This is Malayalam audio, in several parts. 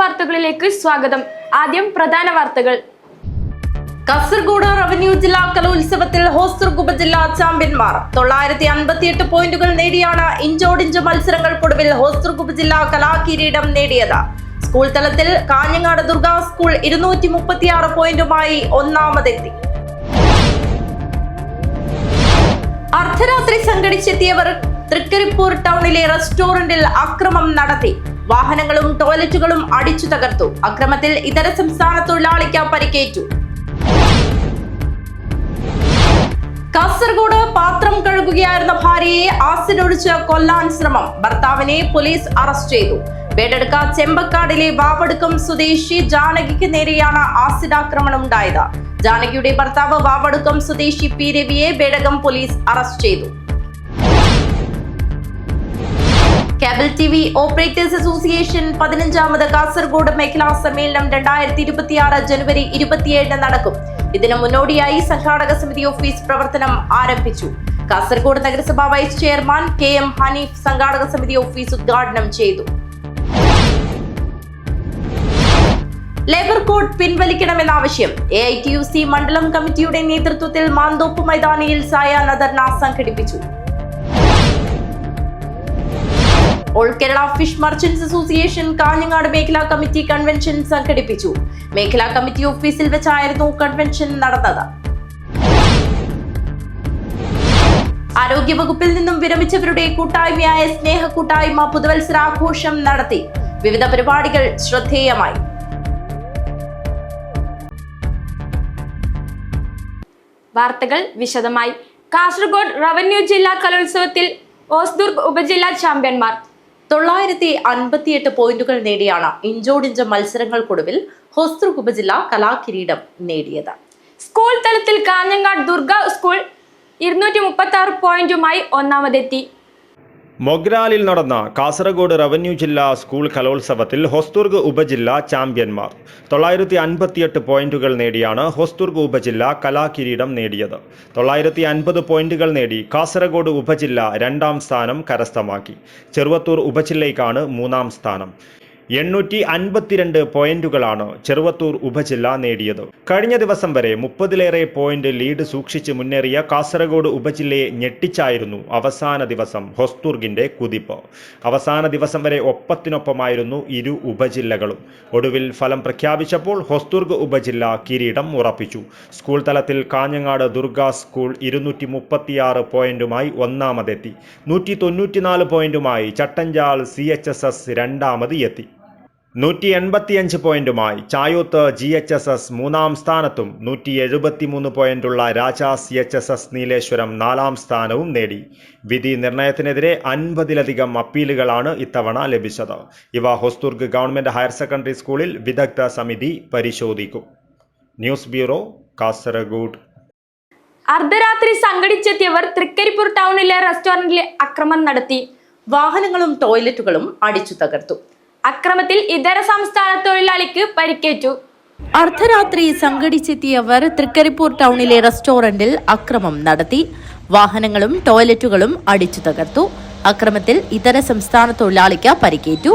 വാർത്തകളിലേക്ക് സ്വാഗതം. ആദ്യം പ്രധാന വാർത്തകൾ. കാസർഗോഡ് റവന്യൂ ജില്ലാ കലോത്സവത്തിൽ ഹോസ്ദുർഗ് ഉപജില്ലാ ചാമ്പ്യന്മാർ. 958 പോയിന്റുകൾ നേടിയാണ് ഇഞ്ചോടിഞ്ച് മത്സരങ്ങൾക്കൊടുവിൽ ഹോസ്ദുർഗ് ഉപജില്ലാ കലാകിരീടം നേടിയത്. സ്കൂൾ തലത്തിൽ കാഞ്ഞങ്ങാട് ദുർഗ സ്കൂൾ 236 പോയിന്റുമായി ഒന്നാമതെത്തി. അർദ്ധരാത്രി സംഘടിച്ചെത്തിയവർ തൃക്കരിപ്പൂർ ടൗണിലെ റെസ്റ്റോറന്റിൽ അക്രമം നടത്തി. വാഹനങ്ങളും ടോയ്ലറ്റുകളും അടിച്ചു തകർത്തു. അക്രമത്തിൽ ഇതര സംസ്ഥാന തൊഴിലാളിക്ക് പരിക്കേറ്റു. കാസർഗോഡ് പാത്രം കഴുകുകയായിരുന്ന ഭാര്യയെ ആസിഡ് ഒഴിച്ച് കൊല്ലാൻ ശ്രമം. ഭർത്താവിനെ പോലീസ് അറസ്റ്റ് ചെയ്തു. ബേഡെടുക്ക ചെമ്പക്കാടിലെ വാവടുക്കം സ്വദേശി ജാനകിക്ക് നേരെയാണ് ആസിഡ് ആക്രമണം ഉണ്ടായത്. ജാനകിയുടെ ഭർത്താവ് വാവടുക്കം സ്വദേശി പി രവിയെ ബേഡകം പോലീസ് അറസ്റ്റ് ചെയ്തു. കേബിൾ TV ഓപ്പറേറ്റേഴ്സ് അസോസിയേഷൻ 15ാമത് കാസർഗോഡ് മേഖലാ സമ്മേളനം 2026 ജനുവരി 27 നടക്കും. ഇതിനു മുന്നോടിയായി സംഘാടക സമിതി ഓഫീസ് പ്രവർത്തനം ആരംഭിച്ചു. കാസർഗോഡ് നഗരസഭ വൈസ് ചെയർമാൻ KM ഹനീഫ് സംഘാടക സമിതി ഓഫീസ് ഉദ്ഘാടനം ചെയ്തു. ലേബർ കോഡ് പിൻവലിക്കണമെന്ന ആവശ്യം. AITUC മണ്ഡലം കമ്മിറ്റിയുടെ നേതൃത്വത്തിൽ മാന്തോപ്പ് മൈതാനിയിൽ സായാഹ്ന ധർണ സംഘടിപ്പിച്ചു. All Kerala fish merchants association Kanhangad മേഖലാ കമ്മിറ്റി കൺവെൻഷൻ സംഘടിപ്പിച്ചു. മേഖലാ കമ്മിറ്റി ഓഫീസിൽ വെച്ചായിരുന്നു കൺവെൻഷൻ നടന്നത്. ആരോഗ്യവകുപ്പിൽ നിന്നും വിരമിച്ചവരുടെ കൂട്ടായ്മയായ സ്നേഹ കൂട്ടായ്മ പുതുവത്സരാഘോഷം നടത്തി. വിവിധ പരിപാടികൾ ശ്രദ്ധേയമായി. വാർത്തകൾ വിശദമായി. കാസർഗോഡ് റവന്യൂ ജില്ലാ കലോത്സവത്തിൽ ഹോസ്ദുർഗ് ഉപജില്ലാ ചാമ്പ്യന്മാർ. 958 പോയിന്റുകൾ നേടിയാണ് ഇഞ്ചോടിഞ്ച് മത്സരങ്ങൾക്കൊടുവിൽ ഹോസ്ദുർഗ് ഉപജില്ല കലാകിരീടം നേടിയത്. സ്കൂൾ തലത്തിൽ കാഞ്ഞങ്ങാട് ദുർഗ സ്കൂൾ 236 പോയിന്റുമായി ഒന്നാമതെത്തി. മൊഗ്രാലിൽ നടന്ന കാസർഗോഡ് റവന്യൂ ജില്ലാ സ്കൂൾ കലോത്സവത്തിൽ ഹോസ്ദുർഗ് ഉപജില്ല ചാമ്പ്യന്മാർ. 958 പോയിന്റുകൾ നേടിയാണ് ഹോസ്ദുർഗ് ഉപജില്ല കലാകിരീടം നേടിയത്. 950 പോയിന്റുകൾ നേടി കാസർഗോഡ് ഉപജില്ല 2ാം സ്ഥാനം കരസ്ഥമാക്കി. ചെറുവത്തൂർ ഉപജില്ലയ്ക്കാണ് 3ാം സ്ഥാനം. 852 പോയിന്റുകളാണ് ചെറുവത്തൂർ ഉപജില്ല നേടിയത്. കഴിഞ്ഞ ദിവസം വരെ 30ലേറെ പോയിന്റ് ലീഡ് സൂക്ഷിച്ച് മുന്നേറിയ കാസർഗോഡ് ഉപജില്ലയെ ഞെട്ടിച്ചായിരുന്നു അവസാന ദിവസം ഹോസ്ദുർഗിന്റെ കുതിപ്പ്. അവസാന ദിവസം വരെ ഒപ്പത്തിനൊപ്പമായിരുന്നു ഇരു ഉപജില്ലകളും. ഒടുവിൽ ഫലം പ്രഖ്യാപിച്ചപ്പോൾ ഹോസ്ദുർഗ് ഉപജില്ല കിരീടം ഉറപ്പിച്ചു. സ്കൂൾ തലത്തിൽ കാഞ്ഞങ്ങാട് ദുർഗ സ്കൂൾ 236 പോയിന്റുമായി ഒന്നാമതെത്തി. 194 പോയിന്റുമായി ചട്ടഞ്ചാൽ CHSS രണ്ടാമത് എത്തി. 185 പോയിന്റുമായി ചായോത്ത് GHSS 3ാം സ്ഥാനത്തും 173 പോയിന്റുള്ള രാജ CHSS നീലേശ്വരം 4ാം സ്ഥാനവും നേടി. വിധി നിർണയത്തിനെതിരെ 50ലധികം അപ്പീലുകളാണ് ഇത്തവണ ലഭിച്ചത്. ഇവ ഹോസ്ദുർഗ് ഗവൺമെന്റ് ഹയർ സെക്കൻഡറി സ്കൂളിൽ വിദഗ്ധ സമിതി പരിശോധിക്കും. News bureau, Kasaragod. അർദ്ധരാത്രി സംഘടിച്ചെത്തിയവർ തൃക്കരിപ്പൂർ ടൗണിലെ റെസ്റ്റോറന്റിൽ അക്രമം നടത്തി. വാഹനങ്ങളും ടോയ്ലറ്റുകളും അടിച്ചു തകർത്തു. അക്രമത്തിൽ ഇതര സംസ്ഥാന തൊഴിലാളിക്ക് പരിക്കേറ്റു. അർദ്ധരാത്രി സംഘടിച്ചെത്തിയവർ തൃക്കരിപ്പൂർ ടൗണിലെ റെസ്റ്റോറന്റിൽ അക്രമം നടത്തി. വാഹനങ്ങളും ടോയ്ലറ്റുകളും അടിച്ചു തകർത്തു. അക്രമത്തിൽ ഇതര സംസ്ഥാന തൊഴിലാളിക്ക് പരിക്കേറ്റു.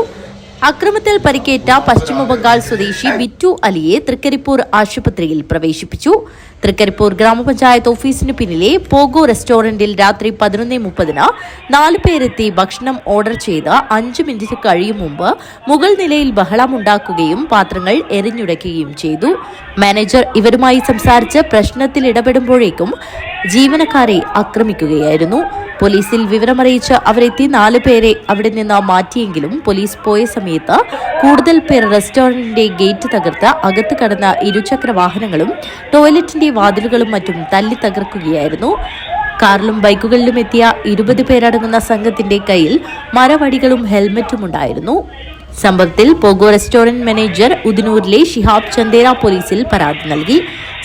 അക്രമത്തിൽ പരിക്കേറ്റ പശ്ചിമബംഗാൾ സ്വദേശി ബിറ്റു അലിയെ തൃക്കരിപ്പൂർ ആശുപത്രിയിൽ പ്രവേശിപ്പിച്ചു. തൃക്കരിപ്പൂർ ഗ്രാമപഞ്ചായത്ത് ഓഫീസിന് പിന്നിലെ പോഗോ റെസ്റ്റോറന്റിൽ രാത്രി 11:30 4 പേരെത്തി ഭക്ഷണം ഓർഡർ ചെയ്ത് 5 മിനിറ്റ് കഴിയും മുമ്പ് മുകൾ നിലയിൽ ബഹളമുണ്ടാക്കുകയും പാത്രങ്ങൾ എറിഞ്ഞുടയ്ക്കുകയും ചെയ്തു. മാനേജർ ഇവരുമായി സംസാരിച്ച് പ്രശ്നത്തിൽ ഇടപെടുമ്പോഴേക്കും ജീവനക്കാരെ ആക്രമിക്കുകയായിരുന്നു. പോലീസിൽ വിവരമറിയിച്ച് അവരെത്തി 4 പേരെ അവിടെ നിന്ന് മാറ്റിയെങ്കിലും പോലീസ് പോയ സമയത്ത് കൂടുതൽ പേർ റെസ്റ്റോറന്റിന്റെ ഗേറ്റ് തകർത്ത് അകത്ത് കടന്ന ഇരുചക്ര വാഹനങ്ങളും ടോയ്ലറ്റിന്റെ വാതിലുകളും മറ്റും തല്ലി തകർക്കുകയായിരുന്നു. കാറിലും ബൈക്കുകളിലും എത്തിയ 20 പേരടങ്ങുന്ന സംഘത്തിന്റെ കയ്യിൽ മരവടികളും ഹെൽമറ്റും ഉണ്ടായിരുന്നു. സംഭവത്തിൽ പോഗോ റെസ്റ്റോറന്റ് മാനേജർ ഉദിനൂരിലെ ഷിഹാബ് ചന്ദേര പോലീസിൽ പരാതി നൽകി.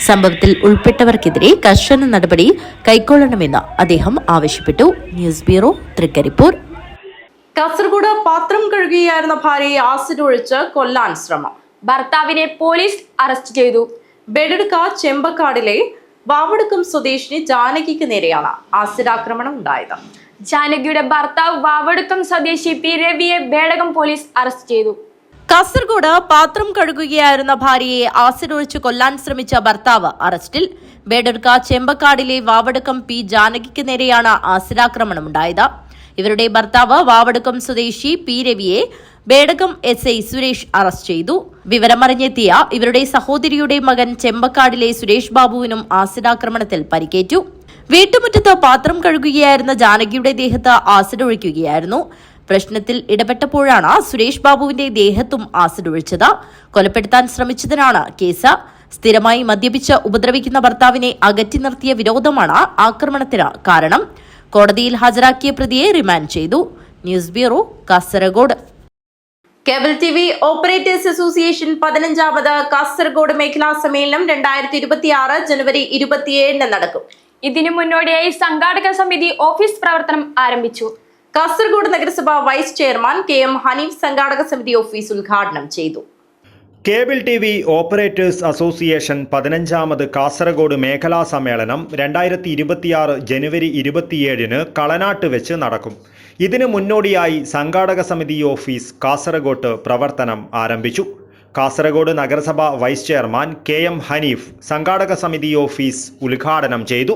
സംഭവത്തിൽ ഉൾപ്പെട്ടവർക്കെതിരെ കർശന നടപടി കൈക്കൊള്ളണമെന്ന് അദ്ദേഹം ആവശ്യപ്പെട്ടു. News bureau, Trikaripur. കാസർഗോഡ് പാത്രം കഴുകുകയായിരുന്ന ഭാര്യയെ ആസിഡ് ഒഴിച്ച് കൊല്ലാൻ ശ്രമം. ഭർത്താവിനെ പോലീസ് അറസ്റ്റ് ചെയ്തു. ബേഡെടുക്ക ചെമ്പക്കാടിലെ വാവടുക്കം സ്വദേശിനി ജാനകിക്ക് നേരെയാണ് ആസിഡ് ആക്രമണം ഉണ്ടായത്. ജാനകിയുടെ ഭർത്താവ് വാവടുക്കം സ്വദേശി പി രവിയെ ബേഡകം പോലീസ് അറസ്റ്റ് ചെയ്തു. കാസർഗോഡ് പാത്രം കഴുകുകയായിരുന്ന ഭാര്യയെ ആസിഡ് ഒഴിച്ച് കൊല്ലാൻ ശ്രമിച്ച ഭർത്താവ് അറസ്റ്റിൽ. ബേഡർക്ക ചെമ്പക്കാടിലെ വാവടക്കം പി ജാനകിക്ക് നേരെയാണ് ആസിഡാക്രമണമുണ്ടായത്. ഇവരുടെ ഭർത്താവ് വാവടക്കം സ്വദേശി പി രവിയെ ബേഡകം SI സുരേഷ് അറസ്റ്റ് ചെയ്തു. വിവരമറിഞ്ഞെത്തിയ ഇവരുടെ സഹോദരിയുടെ മകൻ ചെമ്പക്കാടിലെ സുരേഷ് ബാബുവിനും ആസിഡാക്രമണത്തിൽ പരിക്കേറ്റു. വീട്ടുമുറ്റത്ത് പാത്രം കഴുകുകയായിരുന്ന ജാനകിയുടെ ദേഹത്ത് ആസിഡ് ഒഴിക്കുകയായിരുന്നു. പ്രശ്നത്തിൽ ഇടപെട്ടപ്പോഴാണ് സുരേഷ് ബാബുവിന്റെ ദേഹത്തും ആസിഡ് ഒഴിച്ചത്. കൊലപ്പെടുത്താൻ ശ്രമിച്ചതിനാണ് കേസ്. സ്ഥിരമായി മദ്യപിച്ച് ഉപദ്രവിക്കുന്ന ഭർത്താവിനെ അകറ്റി നിർത്തിയ വിരോധമാണ് ആക്രമണത്തിന് കാരണം. കോടതിയിൽ ഹാജരാക്കിയ പ്രതിയെ റിമാൻഡ് ചെയ്തു. News bureau, Kasaragod. Cable TV operators association 15ാമത് കാസർഗോഡ് മേഖലാ സമ്മേളനം 2026 ജനുവരി 27 നടക്കും. ഇതിനു മുന്നോടിയായി സംഘാടക സമിതി ഓഫീസ് പ്രവർത്തനം ആരംഭിച്ചു. കാസർഗോഡ് നഗരസഭ വൈസ് ചെയർമാൻ KM ഹനീഫ് സംഘാടക സമിതി ഓഫീസ് ഉദ്ഘാടനം ചെയ്തു. കേബിൾ TV ഓപ്പറേറ്റേഴ്സ് അസോസിയേഷൻ 15ാമത് കാസർഗോഡ് മേഖലാ സമ്മേളനം 2026 ജനുവരി 27 കളനാട്ട് വെച്ച് നടക്കും. ഇതിനു മുന്നോടിയായി സംഘാടക സമിതി ഓഫീസ് കാസർഗോഡ് പ്രവർത്തനം ആരംഭിച്ചു. കാസർഗോഡ് നഗരസഭ വൈസ് ചെയർമാൻ KM ഹനീഫ് സംഘാടക സമിതി ഓഫീസ് ഉദ്ഘാടനം ചെയ്തു.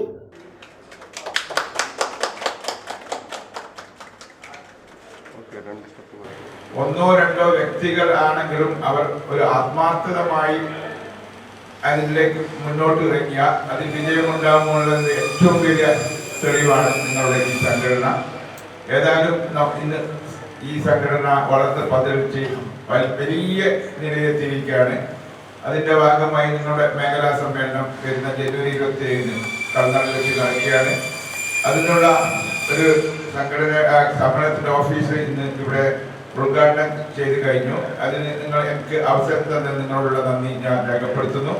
ഒന്നോ രണ്ടോ വ്യക്തികൾ ആണെങ്കിലും അവർ ഒരു ആത്മാർത്ഥതമായി അതിലേക്ക് മുന്നോട്ട് ഇറങ്ങിയാൽ അത് വിജയമുണ്ടാകുമെന്നുള്ളത് ഏറ്റവും വലിയ തെളിവാണ് നിങ്ങളുടെ ഈ സംഘടന. ഏതായാലും ഇന്ന് ഈ സംഘടന വളർന്ന് പന്തലിച്ച് വലിയ നിലയെത്തിയിരിക്കുകയാണ്. അതിൻ്റെ ഭാഗമായി നിങ്ങളുടെ മേഖലാ സമ്മേളനം വരുന്ന ജനുവരി 27 കളനാട്ടിൽ വെച്ച് നടക്കുകയാണ്. അതിനുള്ള ഒരു സംഘടന സമ്മേളനത്തിൻ്റെ ഓഫീസ് ഇന്ന് ഇവിടെ ഉദ്ഘാടനം ചെയ്ത് കഴിഞ്ഞു. അതിന് എനിക്ക് അവസരം തന്നെ നിങ്ങളോടുള്ള നന്ദി ഞാൻ രേഖപ്പെടുത്തുന്നു.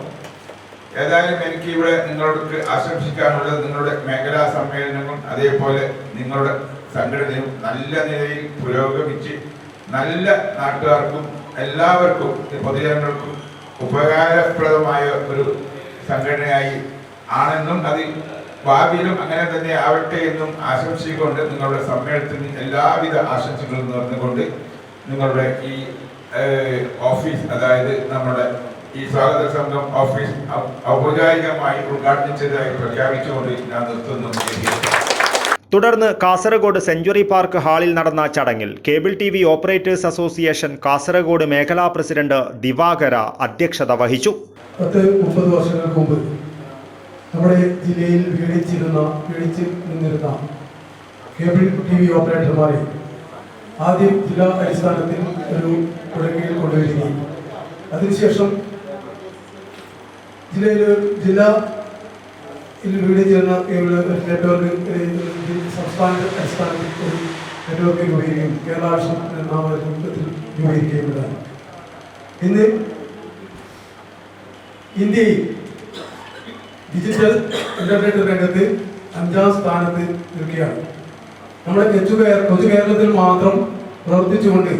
ഏതായാലും എനിക്ക് ഇവിടെ നിങ്ങളോട് ആശംസിക്കാനുള്ളത് നിങ്ങളുടെ മേഖലാ സമ്മേളനങ്ങളും അതേപോലെ നിങ്ങളുടെ സംഘടനയും നല്ല നിലയിൽ പുരോഗമിച്ച് നല്ല നാട്ടുകാർക്കും എല്ലാവർക്കും പൊതുജനങ്ങൾക്കും ഉപകാരപ്രദമായ ഒരു സംഘടനയായി ആണെന്നും അത് ഭാവിയിലും അങ്ങനെ തന്നെ ആവട്ടെ എന്നും ആശംസിച്ചുകൊണ്ട് നിങ്ങളുടെ സമ്മേളനത്തിന് എല്ലാവിധ ആശംസകളും നേർന്നുകൊണ്ട് നിങ്ങളുടെ ഈ ഓഫീസ്, അതായത് നമ്മുടെ ഈ സ്വാഗത സംഘം ഓഫീസ് ഔപചാരികമായി ഉദ്ഘാടനിച്ചതായി പ്രഖ്യാപിച്ചുകൊണ്ട് ഞാൻ നിർത്തുന്നു. തുടർന്ന് കാസർഗോഡ് സെഞ്ച്വറി പാർക്ക് ഹാളിൽ നടന്ന ചടങ്ങിൽ cable TV operators association Kasaragod മേഖലാ പ്രസിഡന്റ് ദിവാകര അധ്യക്ഷത വഹിച്ചു. 30 വർഷങ്ങൾക്ക് മുമ്പ് നമ്മുടെ ജില്ലയിൽ പീഡിച്ച് നിന്നിരുന്ന കേബിൾ TV ഓപ്പറേറ്റർമാരെ ആദ്യം ജില്ലാ അടിസ്ഥാനത്തിൽ ഒരു തുടങ്ങിയിൽ കൊണ്ടുവരികയും അതിനുശേഷം ജില്ലയിൽ പീഡിച്ചിരുന്ന കേബിൾ നെറ്റ്വർക്ക് സംസ്ഥാന അടിസ്ഥാനത്തിൽ ഒരു നെറ്റ്വർക്ക് രൂപീകരിക്കുകയും കേരള വിഷൻ നാമ രൂപത്തിൽ രൂപീകരിക്കുകയുണ്ടായി. ഇന്ന് ഇന്ത്യയിൽ ഡിജിറ്റൽ ഇന്റർനെറ്റ് രംഗത്ത് 5ാം സ്ഥാനത്ത് നിൽക്കുകയാണ്. നമ്മുടെ കൊച്ചു കേരളത്തിൽ മാത്രം പ്രവർത്തിച്ചുകൊണ്ട്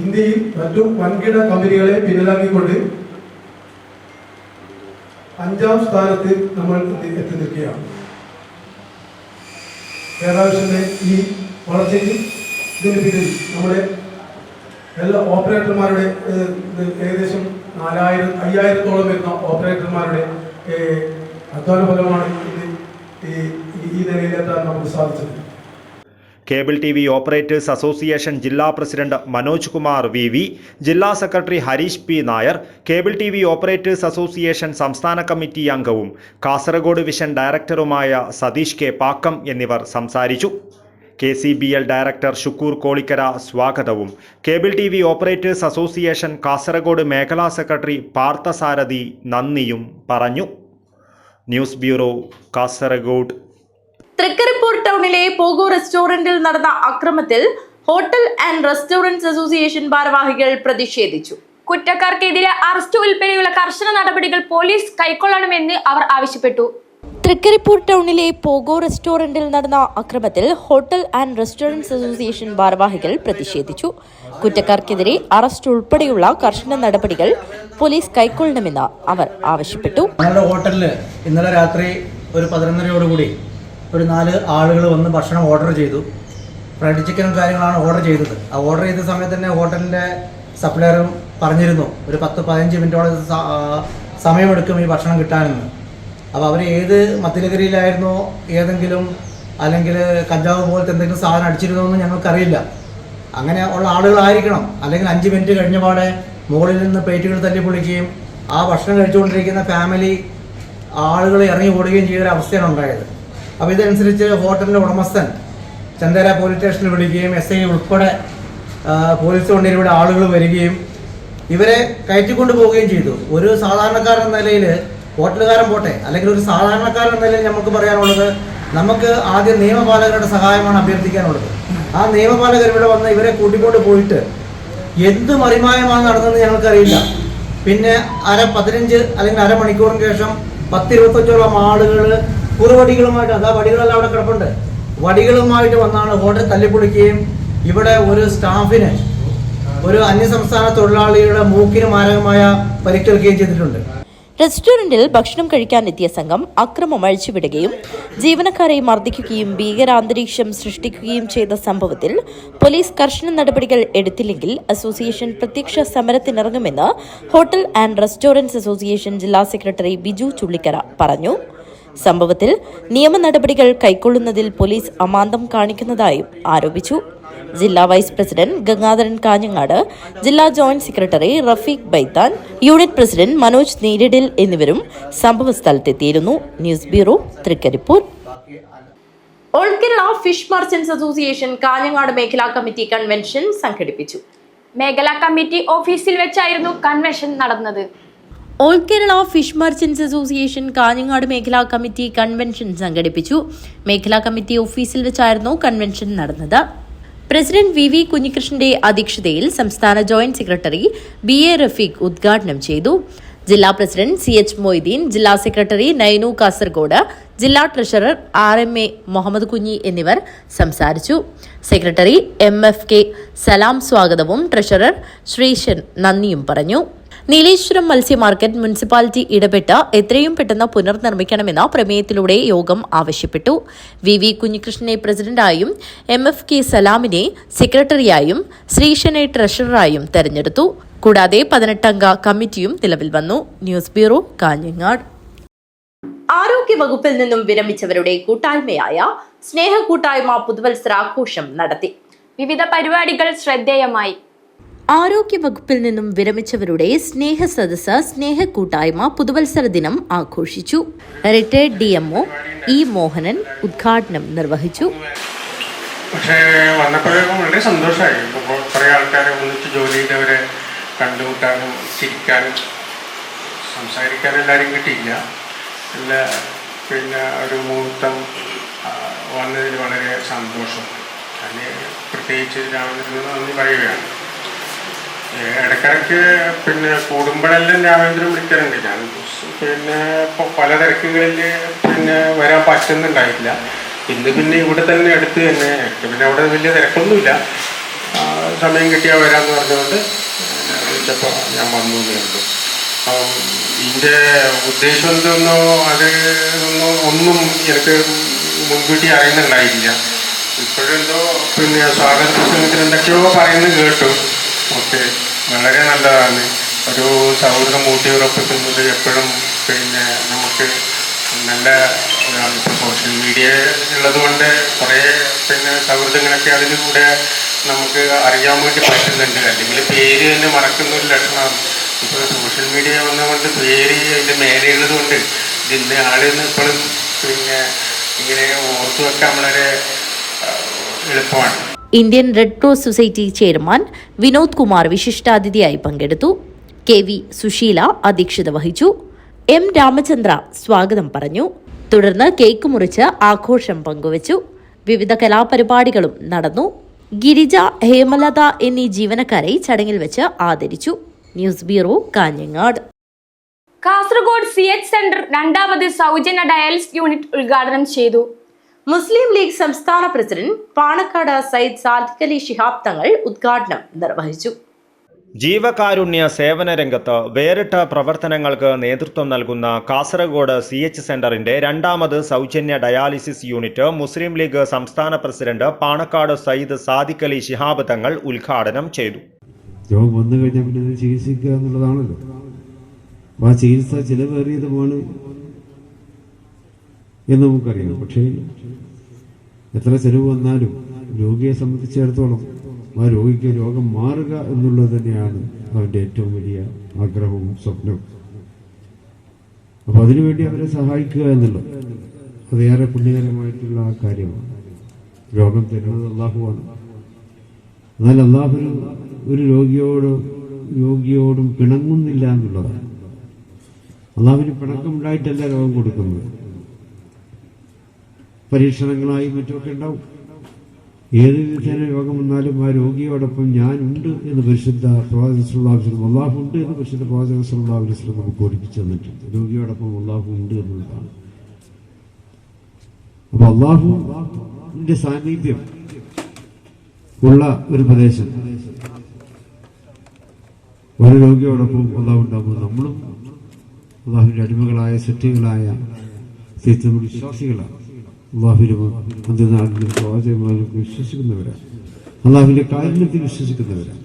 ഇന്ത്യയിൽ മറ്റു വൻകിട കമ്പനികളെ പിന്നിലാക്കിക്കൊണ്ട് 5ാം സ്ഥാനത്ത് നമ്മൾ എത്തി നിൽക്കുകയാണ്. കേരള വിഷന്റെ ഈ വളർച്ചയ്ക്ക് ഇതിന് പിന്നിൽ നമ്മുടെ എല്ലാ ഓപ്പറേറ്റർമാരുടെ ഏകദേശം 5000-ഓളം വരുന്ന ഓപ്പറേറ്റർമാരുടെ അധ്വാന ഫലമാണ് ഈ നിലയിലെത്താൻ നമുക്ക് സാധിച്ചത്. കേബിൾ TV ഓപ്പറേറ്റേഴ്സ് അസോസിയേഷൻ ജില്ലാ പ്രസിഡന്റ് മനോജ് കുമാർ VV, ജില്ലാ secretary Harish P Nair, cable TV operators association സംസ്ഥാന കമ്മിറ്റി അംഗവും കാസർഗോഡ് വിഷൻ ഡയറക്ടറുമായ സതീഷ് K പാക്കം എന്നിവർ സംസാരിച്ചു. KCBL ഡയറക്ടർ ഷുക്കൂർ കോളിക്കര സ്വാഗതവും cable TV operators association Kasaragod മേഖലാ സെക്രട്ടറി പാർത്ഥസാരഥി നന്ദിയും പറഞ്ഞു. News bureau, Kasaragod. തൃക്കരിപ്പൂർ ടൗണിലെ പോഗോ റെസ്റ്റോറന്റിൽ നടന്ന അക്രമത്തിൽ ഹോട്ടൽ ആൻഡ് റെസ്റ്റോറന്റ്സ് അസോസിയേഷൻ ഭാരവാഹികൾ പ്രതിഷേധിച്ചു. കുറ്റക്കാർക്കെതിരെ അറസ്റ്റ് ഉൾപ്പെടെയുള്ള കർശന നടപടികൾ പോലീസ് കൈക്കൊള്ളണമെന്ന് അവർ ആവശ്യപ്പെട്ടു. തൃക്കരിപ്പൂർ ടൗണിലെ പോഗോ റെസ്റ്റോറന്റിൽ നടന്ന അക്രമത്തിൽ ഹോട്ടൽ ആൻഡ് റെസ്റ്റോറന്റ്സ് അസോസിയേഷൻ ഭാരവാഹികൾ പ്രതിഷേധിച്ചു. കുറ്റക്കാർക്കെതിരെ അറസ്റ്റ് ഉൾപ്പെടെയുള്ള കർശന നടപടികൾ പോലീസ് കൈക്കൊള്ളണമെന്ന് അവർ ആവശ്യപ്പെട്ടു. ഞങ്ങളുടെ ഹോട്ടലിൽ ഇന്നലെ രാത്രി ഒരു 11:30 ഒരു 4 ആളുകൾ വന്ന് ഭക്ഷണം ഓർഡർ ചെയ്തു. ഫ്രൈഡ് ചിക്കനും കാര്യങ്ങളാണ് ഓർഡർ ചെയ്തത്. ആ ഓർഡർ ചെയ്ത സമയത്ത് തന്നെ ഹോട്ടലിൻ്റെ സപ്ലയറും പറഞ്ഞിരുന്നു ഒരു 10-15 മിനിറ്റോളം സമയമെടുക്കും ഈ ഭക്ഷണം കിട്ടാനെന്ന്. അപ്പോൾ അവർ ഏത് മദ്യലഹരിയിലായിരുന്നോ, ഏതെങ്കിലും അല്ലെങ്കിൽ കഞ്ചാവ് പോലത്തെ എന്തെങ്കിലും സാധനം അടിച്ചിരുന്നോ എന്ന് ഞങ്ങൾക്കറിയില്ല. അങ്ങനെ ഉള്ള ആളുകളായിരിക്കണം. അല്ലെങ്കിൽ 5 മിനിറ്റ് കഴിഞ്ഞ പാടെ മുകളിൽ നിന്ന് പ്ലേറ്റുകൾ തല്ലി പൊളിക്കുകയും ആ ഭക്ഷണം കഴിച്ചുകൊണ്ടിരിക്കുന്ന ഫാമിലി ആളുകൾ ഇറങ്ങി ഓടുകയും ചെയ്തൊരു അവസ്ഥയാണ് ഉണ്ടായത്. അപ്പോൾ ഇതനുസരിച്ച് ഹോട്ടലിൻ്റെ ഉടമസ്ഥൻ ചന്ദേര പോലീസ് സ്റ്റേഷനിൽ വിളിക്കുകയും SI ഉൾപ്പെടെ പോലീസ് കൊണ്ടുവരും ഇവിടെ ആളുകൾ വരികയും ഇവരെ കയറ്റിക്കൊണ്ട് പോവുകയും ചെയ്തു. ഒരു സാധാരണക്കാരൻ എന്ന നിലയിൽ, ഹോട്ടലുകാരൻ പോട്ടെ, അല്ലെങ്കിൽ ഒരു സാധാരണക്കാരൻ എന്ന നിലയിൽ നമുക്ക് പറയാനുള്ളത്, നമുക്ക് ആദ്യം നിയമപാലകരുടെ സഹായമാണ് അഭ്യർത്ഥിക്കാനുള്ളത്. ആ നിയമപാലകർ ഇവിടെ വന്ന് ഇവരെ കൂട്ടിക്കൊണ്ട് പോയിട്ട് എന്ത് മറിമായമാണ് നടന്നതെന്ന് ഞങ്ങൾക്കറിയില്ല. പിന്നെ 15 അല്ലെങ്കിൽ അരമണിക്കൂറിന് ശേഷം 10-25ഓളം ആളുകൾ കുറുവടികളുമായിട്ട്, അതാ വടികളെല്ലാം അവിടെ കിടപ്പുണ്ട്, വടികളുമായിട്ട് വന്നാണ് ഹോട്ടൽ തല്ലിപ്പൊളിക്കുകയും ഇവിടെ ഒരു സ്റ്റാഫിന്, ഒരു അന്യസംസ്ഥാന തൊഴിലാളിയുടെ മൂക്കിന് മാരകമായ പരിക്കേൽക്കുകയും ചെയ്തിട്ടുണ്ട്. റെസ്റ്റോറന്റിൽ ഭക്ഷണം കഴിക്കാനെത്തിയ സംഘം അക്രമം അഴിച്ചുവിടുകയും ജീവനക്കാരെ മർദ്ദിക്കുകയും ഭീകരാന്തരീക്ഷം സൃഷ്ടിക്കുകയും ചെയ്ത സംഭവത്തിൽ പോലീസ് കർശന നടപടികൾ എടുത്തില്ലെങ്കിൽ അസോസിയേഷൻ പ്രത്യക്ഷ സമരത്തിനിറങ്ങുമെന്ന് ഹോട്ടൽ ആൻഡ് റെസ്റ്റോറന്റ്സ് അസോസിയേഷൻ ജില്ലാ സെക്രട്ടറി ബിജു ചുള്ളിക്കര പറഞ്ഞു. സംഭവത്തിൽ നിയമ നടപടികൾ കൈക്കൊള്ളുന്നതിൽ പോലീസ് അമാന്തം കാണിക്കുന്നതായും ആരോപിച്ചു. ജില്ലാ വൈസ് പ്രസിഡന്റ് ഗംഗാധരൻ കാഞ്ഞങ്ങാട്, ജില്ലാ joint secretary Rafeeq Baithan, unit president Manoj നീരിടിൽ എന്നിവരും സംഭവസ്ഥലത്തെത്തിയിരുന്നു. News bureau, Trikaripur. All Kerala fish merchants association Kanhangad മേഖലാ കമ്മിറ്റി കൺവെൻഷൻ സംഘടിപ്പിച്ചു. മേഖലാ കമ്മിറ്റി ഓഫീസിൽ വെച്ചായിരുന്നു കൺവെൻഷൻ നടന്നത്. All Kerala fish merchants association Kanhangad മേഖലാ കമ്മിറ്റി കൺവെൻഷൻ സംഘടിപ്പിച്ചു. മേഖലാ കമ്മിറ്റി ഓഫീസിൽ വെച്ചായിരുന്നു കൺവെൻഷൻ നടന്നത്. പ്രസിഡന്റ് VV കുഞ്ഞികൃഷ്ണന്റെ അധ്യക്ഷതയിൽ സംസ്ഥാന ജോയിന്റ് സെക്രട്ടറി BA റഫീഖ് ഉദ്ഘാടനം ചെയ്തു. ജില്ലാ പ്രസിഡന്റ് CH മൊയ്തീൻ, ജില്ലാ സെക്രട്ടറി നൈനു കാസർഗോഡ്, ജില്ലാ ട്രഷറർ RMA മുഹമ്മദ് കുഞ്ഞി എന്നിവർ സംസാരിച്ചു. സെക്രട്ടറി MFK സലാം സ്വാഗതവും ട്രഷറർ ശ്രീശൻ നന്ദിയും പറഞ്ഞു. നീലേശ്വരം മത്സ്യ മാർക്കറ്റ് മുനിസിപ്പാലിറ്റി ഇടപെട്ട് എത്രയും പെട്ടെന്ന് പുനർനിർമ്മിക്കണമെന്ന പ്രമേയത്തിലൂടെ യോഗം ആവശ്യപ്പെട്ടു. VV കുഞ്ഞികൃഷ്ണനെ പ്രസിഡന്റായും MFK സലാമിനെ സെക്രട്ടറിയായും ശ്രീശനെ ട്രഷററായും തെരഞ്ഞെടുത്തു. കൂടാതെ 18-അംഗ കമ്മിറ്റിയും നിലവിൽ വന്നു. News bureau, Kanhangad. ആരോഗ്യ വകുപ്പിൽ നിന്നും വിരമിച്ചവരുടെ കൂട്ടായ്മയായ സ്നേഹ കൂട്ടായ്മ പുതുവത്സരാഘോഷം നടത്തി. വിവിധ പരിപാടികൾ ശ്രദ്ധേയമായി. ആരോഗ്യ വകുപ്പിൽ നിന്നും വിരമിച്ചവരുടെ സ്നേഹ സദസ്സ് സ്നേഹ കൂട്ടായ്മ പുതുവത്സര ദിനം ആഘോഷിച്ചു. റിട്ടയർഡ് DMO E മോഹനൻ ഉദ്ഘാടനം നിർവഹിച്ചു. പക്ഷേ വന്നപ്പോഴേക്കും വളരെ സന്തോഷമായി. കുറേ ആൾക്കാരെ ഒന്നിച്ച് ജോലി ചെയ്തവരെ കണ്ടുമുട്ടാനും ചിരിക്കാനും സംസാരിക്കാനും എല്ലാവരും കിട്ടിയില്ല. പിന്നെ ഒരു മുഹൂർത്തം വന്നതിൽ വളരെ സന്തോഷം. അതിന് പ്രത്യേകിച്ച് രാമേന്ദ്രനോട് നന്ദി പറയുകയാണ്. ഇടയ്ക്കിടയ്ക്ക് പിന്നെ കൂടുമ്പോഴെല്ലാം രാമേന്ദ്രൻ വിളിക്കാറുണ്ട്. ഞാൻ പിന്നെ ഇപ്പോൾ പല തിരക്കുകളിൽ പിന്നെ വരാൻ പറ്റുന്നുണ്ടായിട്ടില്ല. ഇന്ന് പിന്നെ ഇവിടെ തന്നെ അടുത്ത് തന്നെ, പിന്നെ അവിടെ വലിയ തിരക്കൊന്നുമില്ല, സമയം കിട്ടിയാൽ വരാമെന്ന് പറഞ്ഞുകൊണ്ട് വിളിച്ചപ്പോൾ ഞാൻ വന്നു എന്നുള്ളൂ. അപ്പം ഇതിൻ്റെ ഉദ്ദേശം എന്തെന്നോ ഒന്നും എനിക്ക് മുൻകൂട്ടി അറിയുന്നുണ്ടായിട്ടില്ല. ഇപ്പോഴെന്തോ പിന്നെ സ്വാഗത പ്രസംഗത്തിന് എന്തൊക്കെയോ പറയുന്നത് കേട്ടു. ഓക്കെ, വളരെ നല്ലതാണ്. ഒരു സൗഹൃദം ഊട്ടിയുറപ്പിക്കുന്നത് എപ്പോഴും പിന്നെ നമുക്ക് നല്ല ഇതാണ്. ഇപ്പോൾ സോഷ്യൽ മീഡിയ ഉള്ളത് കൊണ്ട് കുറേ പിന്നെ സൗഹൃദങ്ങളൊക്കെ അതിലൂടെ നമുക്ക് അറിയാൻ വേണ്ടി പറ്റുന്നുണ്ട്. അല്ലെങ്കിൽ പേര് തന്നെ മറക്കുന്ന ഒരു ലക്ഷണമാണ്. ഇപ്പോൾ സോഷ്യൽ മീഡിയ വന്നതുകൊണ്ട് പേര് അതിൻ്റെ മേലെയുള്ളത് കൊണ്ട് ഇതിൻ്റെ ആളെന്ന് ഇപ്പോഴും പിന്നെ ഇങ്ങനെ ഓർത്തു വെക്കാൻ വളരെ എളുപ്പമാണ്. Indian red cross society chairman Vinod Kumar വിശിഷ്ടാതിഥിയായി പങ്കെടുത്തു. KV സുശീല അധ്യക്ഷത വഹിച്ചു. M രാമചന്ദ്ര സ്വാഗതം പറഞ്ഞു. തുടർന്ന് കേക്ക് മുറിച്ച് ആഘോഷം പങ്കുവച്ചു. വിവിധ കലാപരിപാടികളും നടന്നു. ഗിരിജ, ഹേമലത എന്നീ ജീവനക്കാരെ ചടങ്ങിൽ വെച്ച് ആദരിച്ചു. News bureau, Kanhangad. Kasaragod CH centre 2ാമത് സൗജന്യ ഡയാലിസിസ് യൂണിറ്റ് ഉദ്ഘാടനം ചെയ്തു. മുസ്ലിം ലീഗ് സംസ്ഥാന പ്രസിഡന്റ് പാണക്കാട് സയ്യിദ് സാദിഖ് അലി ശിഹാബ് തങ്ങൾ ഉദ്ഘാടനം നിർവഹിച്ചു. ജീവകാരുണ്യ സേവന രംഗത്ത് വേറിട്ട പ്രവർത്തനങ്ങൾക്ക് നേതൃത്വം നൽകുന്ന കാസർഗോഡ് CH സെന്ററിന്റെ 2ാമത് സൗജന്യ ഡയാലിസിസ് യൂണിറ്റ് മുസ്ലിം ലീഗ് സംസ്ഥാന പ്രസിഡന്റ് പാണക്കാട് സയ്യിദ് സാദിഖ് അലി ശിഹാബ് തങ്ങൾ ഉദ്ഘാടനം ചെയ്തു. രോഗം വന്നു കഴിഞ്ഞാൽ പിന്നെ അത് ചികിത്സിക്കുക എന്നുള്ളതാണല്ലോ. അപ്പോൾ ആ ചികിത്സ ചിലവേറിയതുമാണ് എന്ന് നമുക്കറിയാം. പക്ഷേ എത്ര ചെലവ് വന്നാലും രോഗിയെ സംബന്ധിച്ചിടത്തോളം ആ രോഗിക്ക് രോഗം മാറുക എന്നുള്ളത് തന്നെയാണ് അവൻ്റെ ഏറ്റവും വലിയ ആഗ്രഹവും സ്വപ്നവും. അപ്പോൾ അതിനുവേണ്ടി അവരെ സഹായിക്കുക എന്നുള്ളത് അതേറെ പുണ്യകരമായിട്ടുള്ള കാര്യമാണ്. രോഗം തരുന്നത് അള്ളാഹുവാണ്. എന്നാൽ അള്ളാഹു ഒരു രോഗിയോടും പിണങ്ങുന്നില്ല എന്നുള്ളതാണ്. അള്ളാഹുവിന് പിണക്കമുണ്ടായിട്ടല്ല രോഗം കൊടുക്കുന്നത്. പരീക്ഷണങ്ങളായി മറ്റുമൊക്കെ ഉണ്ടാവും. ഏത് വിധേന രോഗം വന്നാലും ആ രോഗിയോടൊപ്പം ഞാനുണ്ട് എന്ന് പരിശുദ്ധ പ്രവാചകൻ സല്ലല്ലാഹു അലൈഹി വസല്ലം, അള്ളാഹു ഉണ്ട് എന്ന് പരിശുദ്ധ പ്രവാചകൻ സല്ലല്ലാഹു അലൈഹി വസല്ലം നമുക്ക് പഠിപ്പിച്ചു തന്നിട്ടുണ്ട്. രോഗിയോടൊപ്പം അള്ളാഹു ഉണ്ട് എന്നുള്ളതാണ്. അപ്പൊ അള്ളാഹുവിന്റെ സാന്നിധ്യം ഉള്ള ഒരു പ്രദേശം ഒരു രോഗിയോടൊപ്പം അള്ളാഹു ഉണ്ടാകുമ്പോൾ നമ്മളും അള്ളാഹുവിന്റെ അടിമകളായ സൃഷ്ടികളായ വിശ്വാസികളാണ്. അള്ളാഹുവിലും അന്ത്യനാളിലും പ്രവാചകന്മാരിലും വിശ്വസിക്കുന്നവരാണ്. അള്ളാഹുവിന്റെ കാരുണ്യത്തിൽ വിശ്വസിക്കുന്നവരാണ്.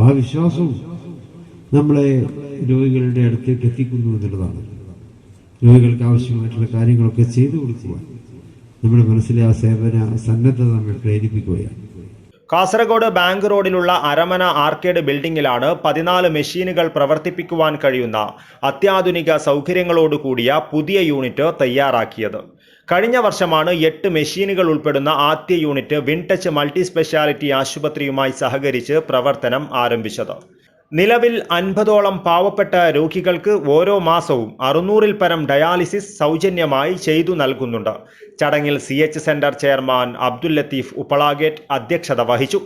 ആ വിശ്വാസവും നമ്മളെ രോഗികളുടെ അടുത്തേക്ക് എത്തിക്കുന്നു എന്നുള്ളതാണ്. രോഗികൾക്ക് ആവശ്യമായിട്ടുള്ള കാര്യങ്ങളൊക്കെ ചെയ്തു കൊടുക്കുവാൻ നമ്മുടെ മനസ്സിലെ ആ സേവന സന്നദ്ധത നമ്മെ പ്രേരിപ്പിക്കുകയാണ്. കാസർഗോഡ് ബാങ്ക് റോഡിലുള്ള അരമന ആർക്കേഡ് ബിൽഡിംഗിലാണ് 14 മെഷീനുകൾ പ്രവർത്തിപ്പിക്കുവാൻ കഴിയുന്ന അത്യാധുനിക സൗകര്യങ്ങളോടുകൂടിയ പുതിയ യൂണിറ്റ് തയ്യാറാക്കിയത്. കഴിഞ്ഞ വർഷമാണ് 8 മെഷീനുകൾ ഉൾപ്പെടുന്ന ആദ്യ യൂണിറ്റ് വിൻടച്ച് മൾട്ടി സ്പെഷ്യാലിറ്റി ആശുപത്രിയുമായി സഹകരിച്ച് പ്രവർത്തനം ആരംഭിച്ചത്. നിലവിൽ 50ഓളം പാവപ്പെട്ട രോഗികൾക്ക് ഓരോ മാസവും 600-ൽ പരം ഡയാലിസിസ് സൗജന്യമായി ചെയ്തു നൽകുന്നുണ്ട്. ചടങ്ങിൽ CH centre chairman Abdul Latheef Uppala Gate അധ്യക്ഷത വഹിച്ചു.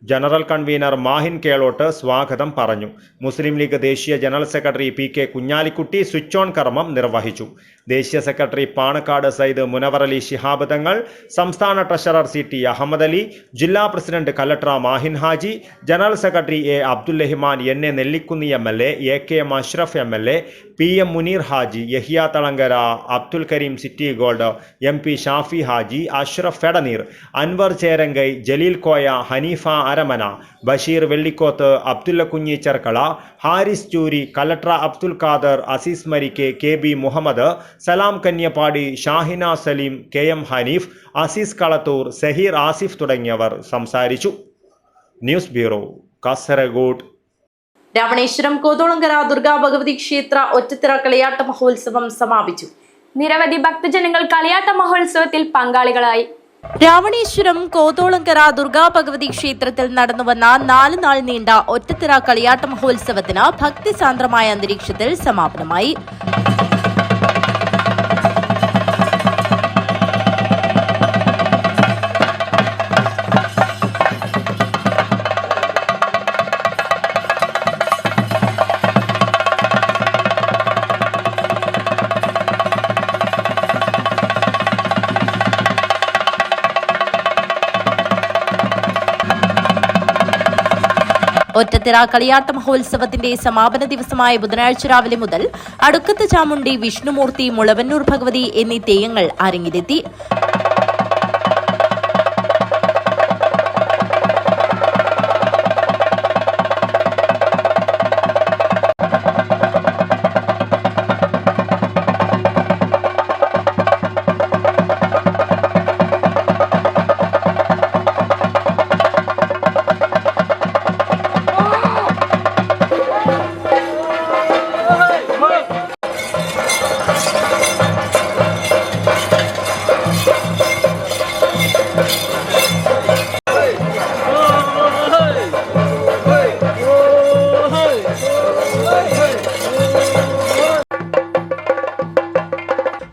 ജനറൽ കൺവീനർ മാഹിൻ കേളോട്ട് സ്വാഗതം പറഞ്ഞു. മുസ്ലിം ലീഗ് ദേശീയ general secretary PK Kunhalikutty switch on കർമ്മം നിർവഹിച്ചു. ദേശീയ സെക്രട്ടറി പാണക്കാട് സയ്യിദ് മുനവർ അലി ശിഹാബ് തങ്ങൾ, സംസ്ഥാന ട്രഷറർ CT അഹമ്മദ് അലി, ജില്ലാ president collector Mahin Haji, general secretary A Abdul Rahman, NA Nellikunni MLA, AKM Ashraf MLA, PM Muneer Haji, Yahya Thalangara, Abdul Kareem city gold, MP Shafi Haji, Ashraf ഫെഡനീർ, Anwar Cherangai, Jaleel Koya, Haneefa Aramana, Basheer Vellikoth, Abdulla Kunhi Cherkala, Haris Choori, collector Abdul Khader, Azeez Marikke, KB Muhammad, Salam Kanyappadi, Shahina Saleem, KM Haneef, Azeez Kalathur, Saheer Asif തുടങ്ങിയവർ സംസാരിച്ചു. News bureau, Kasaragod. രാവണേശ്വരം കോതോളങ്കര ദുർഗാ ഭഗവതി ക്ഷേത്ര ഒറ്റത്തിറ കളിയാട്ട മഹോത്സവം സമാപിച്ചു. നിരവധി ഭക്തജനങ്ങൾ കളിയാട്ട മഹോത്സവത്തിൽ പങ്കാളികളായി. രാവണേശ്വരം കോതോളങ്കര ദുർഗാ ഭഗവതി ക്ഷേത്രത്തിൽ നടന്നുവന്ന 4 നാൾ നീണ്ട ഒറ്റത്തിറ കളിയാട്ട മഹോത്സവത്തിന് ഭക്തിസാന്ദ്രമായ അന്തരീക്ഷത്തിൽ സമാപനമായി. ഒറ്റത്തിറ കളിയാട്ട മഹോത്സവത്തിന്റെ സമാപന ദിവസമായ ബുധനാഴ്ച രാവിലെ മുതൽ അടുക്കത്ത് ചാമുണ്ടി, വിഷ്ണുമൂർത്തി, മുളവന്നൂർ ഭഗവതി എന്നീ തെയ്യങ്ങൾ അരങ്ങിലെത്തി.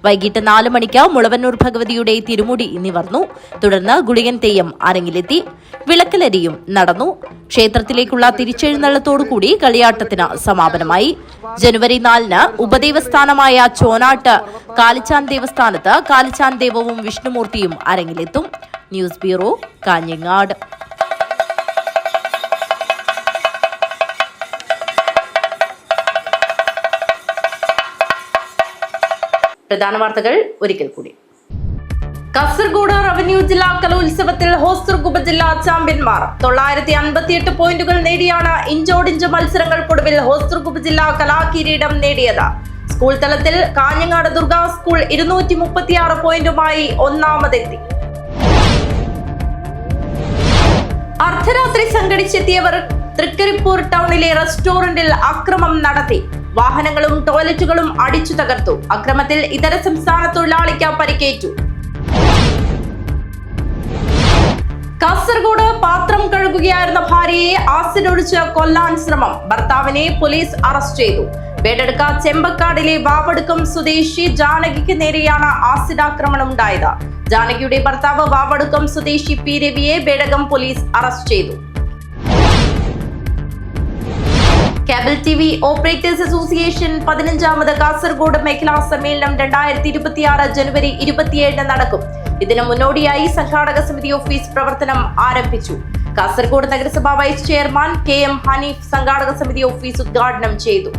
വൈകിട്ട് 4 മണിക്ക് മുളവന്നൂർ ഭഗവതിയുടെ തിരുമുടി നിവർന്നു. തുടർന്ന് ഗുളികൻ തെയ്യം അരങ്ങിലെത്തി. വിളക്കലരിയും നടന്നു. ക്ഷേത്രത്തിലേക്കുള്ള തിരിച്ചെഴുന്നള്ളത്തോടുകൂടി കളിയാട്ടത്തിന് സമാപനമായി. ജനുവരി 4-ന് ഉപദേവസ്ഥാനമായ ചോനാട്ട് കാലിച്ചാൻ ദേവസ്ഥാനത്ത് കാലിച്ചാൻ ദേവവും വിഷ്ണുമൂർത്തിയും അരങ്ങിലെത്തും. News bureau, Kanhangad. പ്രധാന വാർത്തകൾ ഒരിക്കൽ കൂടി. കാസർഗോഡ് റവന്യൂ ജില്ലാ കലോത്സവത്തിൽ ഹോസ്ദുർഗ് ഉപജില്ല ചാമ്പ്യന്മാർ 958 പോയിന്റുകൾ നേടിയാണ് ഇഞ്ചോടിഞ്ച് മത്സരങ്ങൾക്കൊടുവിൽ ഹോസ്ദുർഗ് ഉപജില്ല കലാകിരീടം നേടിയത്. സ്കൂൾ തലത്തിൽ കാഞ്ഞങ്ങാട് ദുർഗ സ്കൂൾ 236 പോയിന്റുമായി ഒന്നാമതെത്തി. അർദ്ധരാത്രി സംഘടിച്ചെത്തിയവർ തൃക്കരിപ്പൂർ ടൗണിലെ റെസ്റ്റോറന്റിൽ അക്രമം നടത്തി. വാഹനങ്ങളും ടോയ്ലറ്റുകളും അടിച്ചു തകർത്തു. അക്രമത്തിൽ ഇതര സംസ്ഥാന തൊഴിലാളിക്ക് പരിക്കേറ്റു. കാസർഗോഡ് പാത്രം കഴുകുകയായിരുന്ന ഭാര്യയെ ആസിഡ് ഒഴിച്ച് കൊല്ലാൻ ശ്രമം. ഭർത്താവിനെ പോലീസ് അറസ്റ്റ് ചെയ്തു. വേടെടുക്ക ചെമ്പക്കാടിലെ വാവടുക്കം സ്വദേശി ജാനകിക്ക് നേരെയാണ് ആസിഡ് ആക്രമണം ഉണ്ടായത്. ജാനകിയുടെ ഭർത്താവ് വാവടുക്കം സ്വദേശി പി രവിയെ ബേഡകം പോലീസ് അറസ്റ്റ് ചെയ്തു. Cable TV. ഓപ്പറേറ്റേഴ്സ് അസോസിയേഷൻ 15ാമത് കാസർഗോഡ് മേഖലാ സമ്മേളനം 2026 ജനുവരി 27 നടക്കും. ഇതിനു മുന്നോടിയായി സംഘാടക സമിതി ഓഫീസ് പ്രവർത്തനം ആരംഭിച്ചു. കാസർഗോഡ് നഗരസഭാ വൈസ് ചെയർമാൻ KM ഹനീഫ് സംഘാടക സമിതി ഓഫീസ് ഉദ്ഘാടനം ചെയ്തു.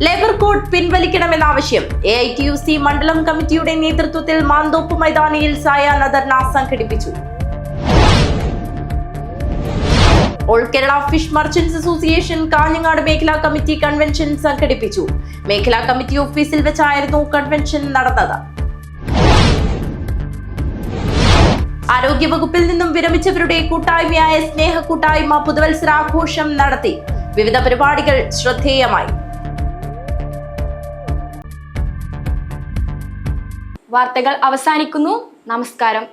ലേബർ കോഡ് പിൻവലിക്കണമെന്ന ആവശ്യം AITUC മണ്ഡലം കമ്മിറ്റിയുടെ നേതൃത്വത്തിൽ മാന്തോപ്പ് മൈതാനിയിൽ സായാഹ്ന ധർണ സംഘടിപ്പിച്ചു. All Kerala fish merchants association Kanhangad മേഖലാ കമ്മിറ്റി കൺവെൻഷൻ സംഘടിപ്പിച്ചു. മേഖലാ കമ്മിറ്റി ഓഫീസിൽ വെച്ചായിരുന്നു കൺവെൻഷൻ നടന്നത്. ആരോഗ്യവകുപ്പിൽ നിന്നും വിരമിച്ചവരുടെ കൂട്ടായ്മയായ സ്നേഹ കൂട്ടായ്മ പുതുവത്സരാഘോഷം നടത്തി. വിവിധ പരിപാടികൾ ശ്രദ്ധേയമായി. വാർത്തകൾ അവസാനിക്കുന്നു. നമസ്കാരം.